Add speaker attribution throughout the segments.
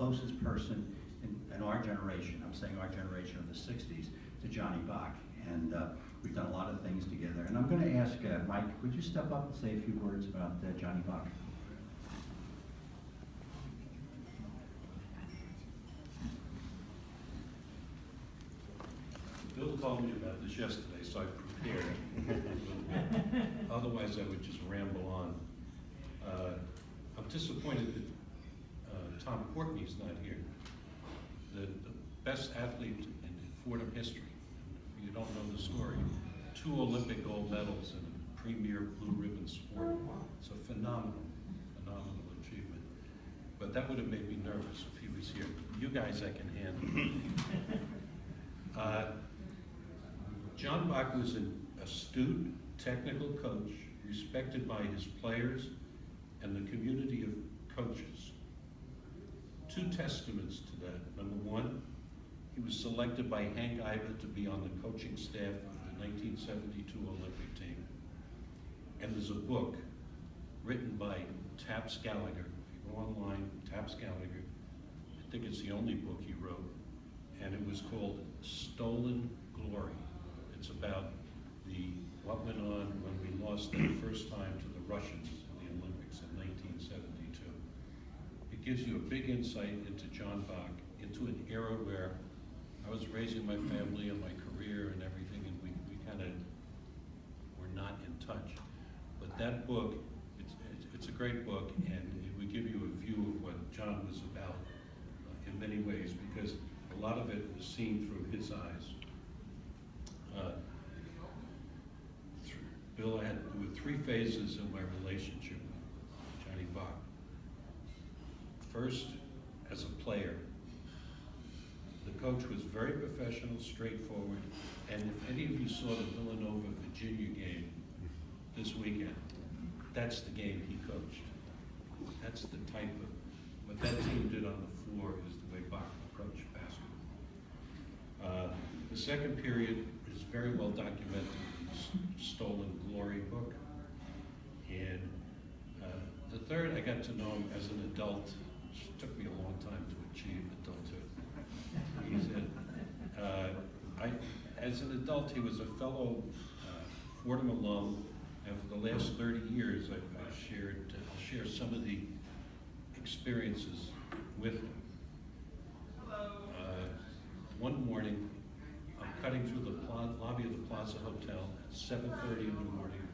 Speaker 1: closest person in our generation, I'm saying our generation of the 60s, to Johnny Bach. And we've done a lot of things together. And I'm going to ask Mike, would you step up and say a few words about Johnny Bach?
Speaker 2: Bill told me about this yesterday, so I prepared a little bit. Otherwise, I would just ramble on. I'm disappointed that Tom Courtney's not here. The best athlete in Fordham history. If you don't know the story, 2 Olympic gold medals in a premier blue ribbon sport. It's a phenomenal achievement. But that would have made me nervous if he was here. You guys I can handle. John Bach was an astute, technical coach, respected by his players and the community of coaches. 2 testaments to that. Number 1, he was selected by Hank Iva to be on the coaching staff of the 1972 Olympic team. And there's a book written by Taps Gallagher. If you go online, Taps Gallagher, I think it's the only book he wrote, and it was called Stolen Glory. It's about what went on when we lost that first time to the Russians in the Olympics in 1972. It gives you a big insight into John Bach, into an era where I was raising my family and my career and everything, and we kind of were not in touch. But that book, it's a great book, and it would give you a view of what John was about in many ways, because a lot of it was seen through his eyes. Bill, there were 3 phases of my relationship with Johnny Bach. First, as a player, the coach was very professional, straightforward, and if any of you saw the Villanova-Virginia game this weekend, that's the game he coached. That's the type of, what that team did on the floor is the way Bach approached basketball. The second period is very well documented in the Stolen Glory book. And the third, I got to know him as an adult, which took me a long time to achieve adulthood. He said, as an adult, he was a fellow Fordham alum, and for the last 30 years, I'll share some of the experiences with him. One morning, I'm cutting through the lobby of the Plaza Hotel at 7:30 in the morning,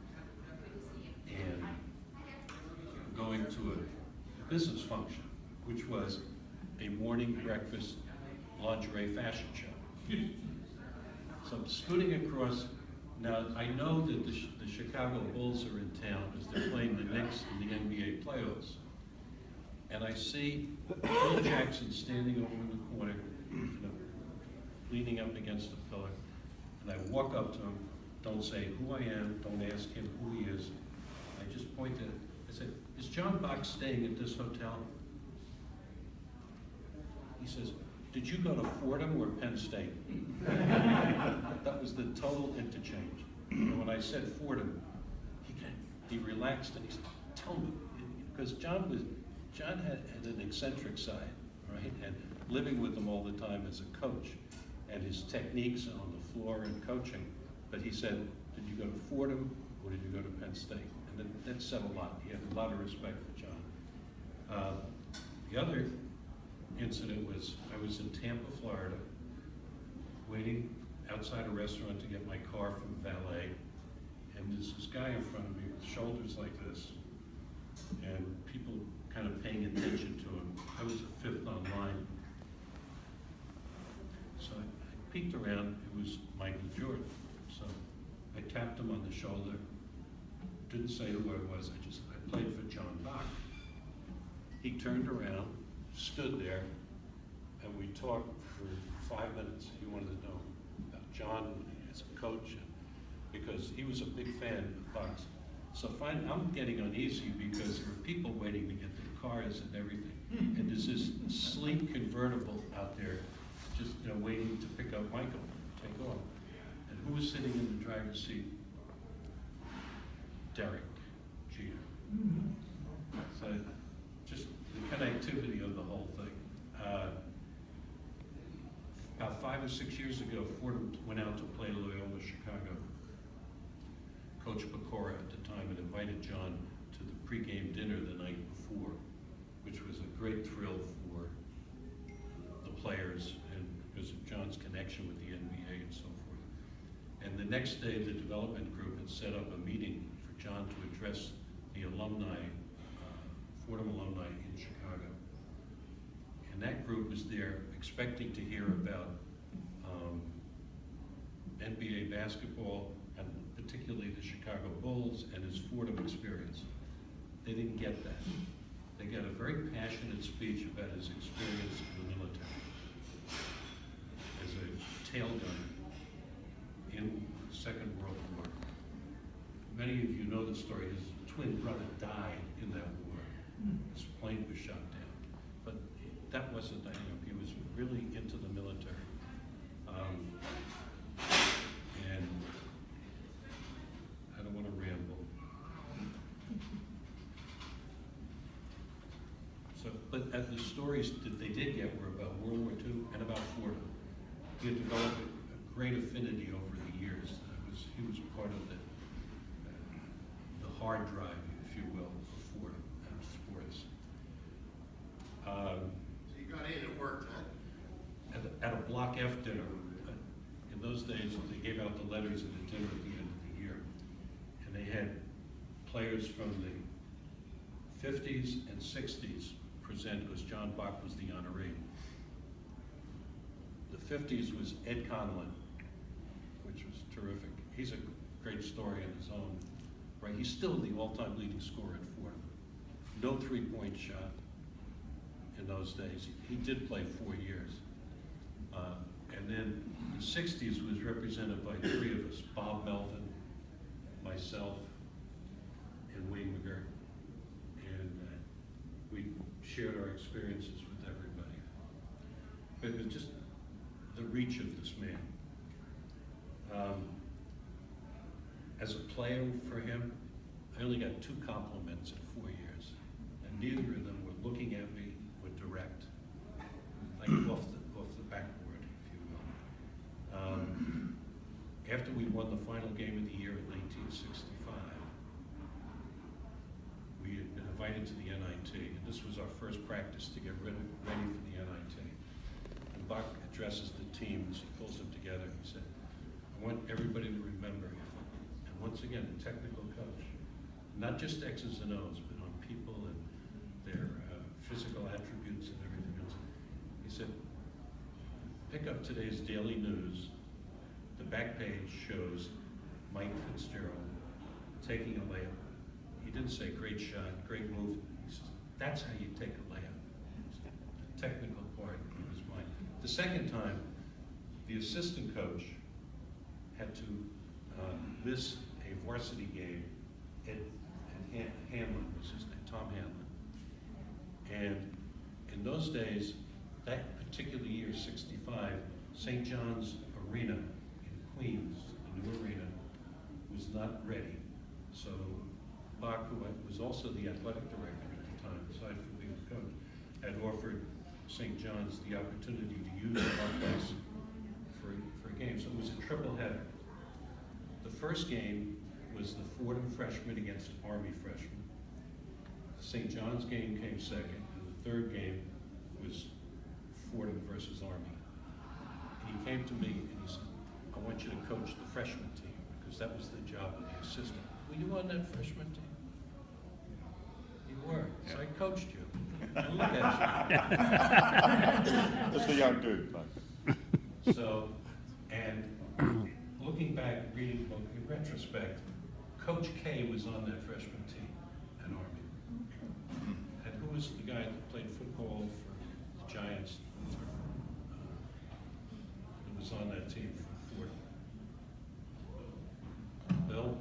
Speaker 2: and going to a business function, which was a morning breakfast lingerie fashion show. So I'm scooting across. Now, I know that the Chicago Bulls are in town as they're playing the Knicks in the NBA playoffs. And I see Phil Jackson standing over in the corner, leaning up against the pillar. And I walk up to him, don't say who I am, don't ask him who he is. I just pointed, I said, is John Bach staying at this hotel? He says, did you go to Fordham or Penn State? That was the total interchange. And when I said Fordham, he relaxed and he said, tell me. Because John had an eccentric side, right? And living with him all the time as a coach and his techniques on the floor and coaching. But he said, did you go to Fordham or did you go to Penn State? And that said a lot. He had a lot of respect for John. The other incident was, I was in Tampa, Florida, waiting outside a restaurant to get my car from valet, and there's this guy in front of me with shoulders like this, and people kind of paying attention to him. I was the 5th on line. So I peeked around, it was Michael Jordan. So I tapped him on the shoulder, didn't say who I was, I played for John Bach. He turned around, stood there, and we talked for 5 minutes. He wanted to know about John as a coach, because he was a big fan of Bach's. So finally, I'm getting uneasy because there are people waiting to get their cars and everything. And there's this sleek convertible out there, just waiting to pick up Michael, take off. And who was sitting in the driver's seat? Derek Jeter. So just the connectivity of the whole thing. 5 or 6 years ago, Fordham went out to play Loyola Chicago. Coach Pecora at the time had invited John to the pregame dinner the night before, which was a great thrill for the players and because of John's connection with the NBA and so forth. And the next day, the development group had set up a meeting for John to address the alumni, Fordham alumni in Chicago. And that group was there expecting to hear about NBA basketball, and particularly the Chicago Bulls and his Fordham experience. They didn't get that. They got a very passionate speech about his experience in the military as a tail gunner in the Second World War. Many of you know the story. His twin brother died in that war. His plane was shot down. But that wasn't the hang-up. He was really into the military. And I don't want to ramble. So, but the stories that they did get were about World War II and about Fordham. He had developed a great affinity over the years. He was part of the hard drive, if you will, of Fordham and sports.
Speaker 3: So you got in and worked, huh?
Speaker 2: At a Block F dinner, in those days, they gave out the letters at the dinner at the end of the year. And they had players from the 50s and 60s present, because John Bach was the honoree. The 50s was Ed Conlon, which was terrific. He's a great story in his own right. He's still the all-time leading scorer at Fordham. No three-point shot in those days. He did play 4 years. And then the 60s was represented by 3 of us, Bob Melvin, myself, and Wayne McGirt. And we shared our experiences with everybody. But it was just the reach of this man. As a player for him, I only got 2 compliments in 4 years, and neither of them were looking at me or direct, like off the backboard, if you will. After we won the final game of the year in 1965, we had been invited to the NIT, and this was our first practice to get ready for the NIT. And Bach addresses the team as he pulls them together. He said, I want everybody to remember, and once again, a technical coach, not just X's and O's, but on people and their physical attributes and everything else. He said, pick up today's daily news. The back page shows Mike Fitzgerald taking a layup. He didn't say great shot, great move. He says, that's how you take a layup. The technical part of his mind. The second time, the assistant coach had to miss a varsity game at Hanlon, was his name, Tom Hanlon. And in those days, that particular year, 65, St. John's Arena in Queens, the new arena, was not ready. So Bach, who was also the athletic director at the time, aside from being the coach, had offered St. John's the opportunity to use our place for a game. So it was a triple header. The first game was the Fordham freshmen against Army freshmen. The St. John's game came second, and the third game was Fordham versus Army. And he came to me and he said, I want you to coach the freshman team, because that was the job of the assistant. Were you on that freshman team? You were. So I coached you. And look at you.
Speaker 4: Just a young dude, but.
Speaker 2: So, and looking back, reading the book, in retrospect, Coach K was on that freshman team at Army. And who was the guy that played football for the Giants? Who was on that team for Fordham? Bill?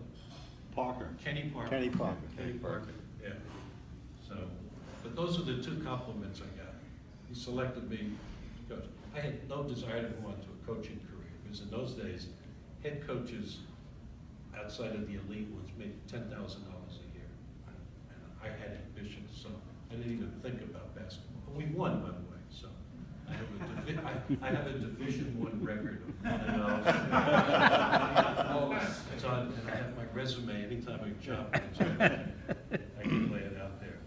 Speaker 4: Parker.
Speaker 2: Kenny Parker.
Speaker 4: Kenny Parker.
Speaker 2: Kenny Parker, yeah. So, but those are the 2 compliments I got. He selected me because I had no desire to go on to a coaching career, because in those days, head coaches outside of the elite ones made $10,000 a year. And I had ambitions, so I didn't even think about basketball. But we won, by the way, so I have I have a Division I record of 1-0. It's on, and I have my resume, anytime a job comes in, I can lay it out there.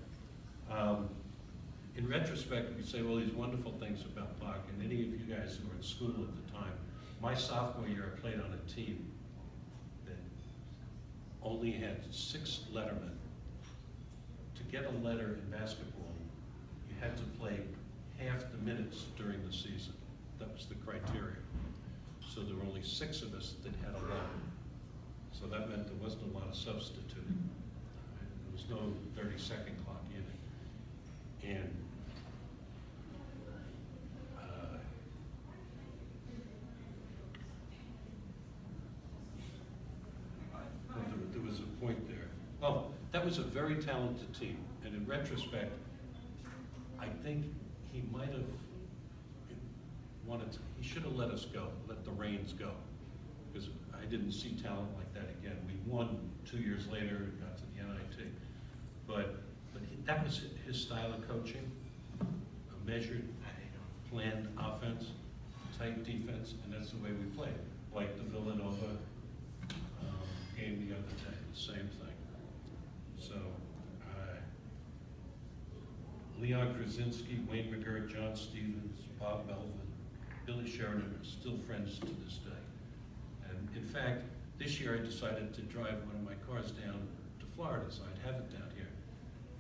Speaker 2: In retrospect, we say all these wonderful things about Bach, and any of you guys who were in school at the time, my sophomore year, I played on a team that only had 6 lettermen. To get a letter in basketball, you had to play half the minutes during the season. That was the criteria. So there were only 6 of us that had a letter. So that meant there wasn't a lot of substituting. There was no 30-second clock either. And there was a point there. Well, that was a very talented team. And in retrospect, I think he might have wanted to, he should have let us go, let the reins go. Because I didn't see talent like that again. We won 2 years later and got to the NIT. But that was his style of coaching, a measured, planned offense, tight defense, and that's the way we played. Like the Villanova game the other day, the same thing. So, Leon Krasinski, Wayne McGirt, John Stevens, Bob Melvin, Billy Sheridan are still friends to this day. And in fact, this year I decided to drive one of my cars down to Florida, so I'd have it down here.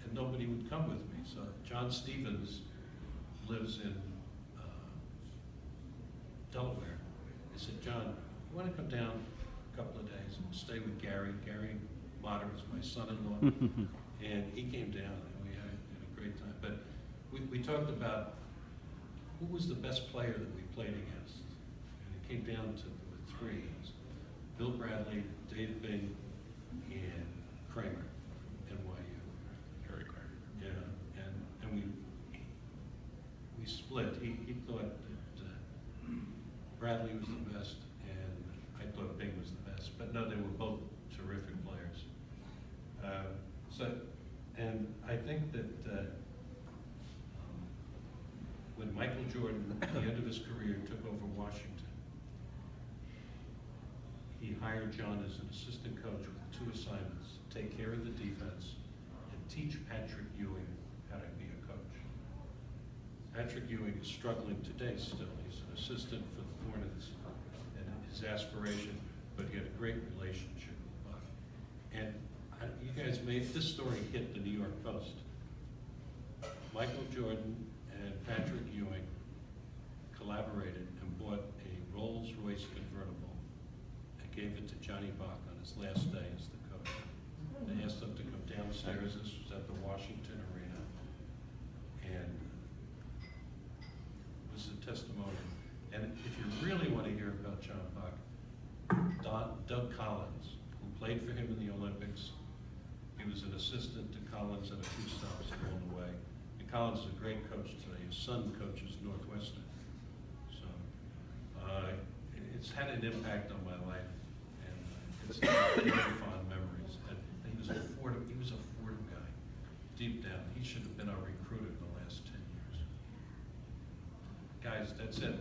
Speaker 2: And nobody would come with me. So John Stevens lives in Delaware. I said, John, you want to come down a couple of days and stay with Gary? Gary Motter is my son-in-law. And he came down and we had a great time. But we talked about who was the best player that we played against. And it came down to there were 3. It was Bill Bradley, Dave Bing, and Kramer, NYU.
Speaker 4: Harry Kramer.
Speaker 2: Yeah, and we split. He thought that Bradley was the best, and I thought Bing was the best. But no, they were both terrific players. And I think that when Michael Jordan, at the end of his career, took over Washington, he hired John as an assistant coach with 2 assignments: take care of the defense and teach Patrick Ewing how to be a coach. Patrick Ewing is struggling today still. He's an assistant for the Hornets and his aspiration, but he had a great relationship with Buck. And you guys made this story hit the New York Post. Michael Jordan and Patrick Ewing collaborated and bought a Rolls-Royce convertible and gave it to Johnny Bach on his last day as the coach. They asked him to come downstairs. This was at the Washington Arena. And it was a testimony. And if you really want to hear about John Bach, Doug Collins, who played for him in the Olympics, he was an assistant to Collins at a few stops along the way. And Collins is a great coach today. His son coaches Northwestern. So it's had an impact on my life, and it's very fond memories. And he was a Fordham guy. Deep down, he should have been our recruiter in the last 10 years. Guys, that's it.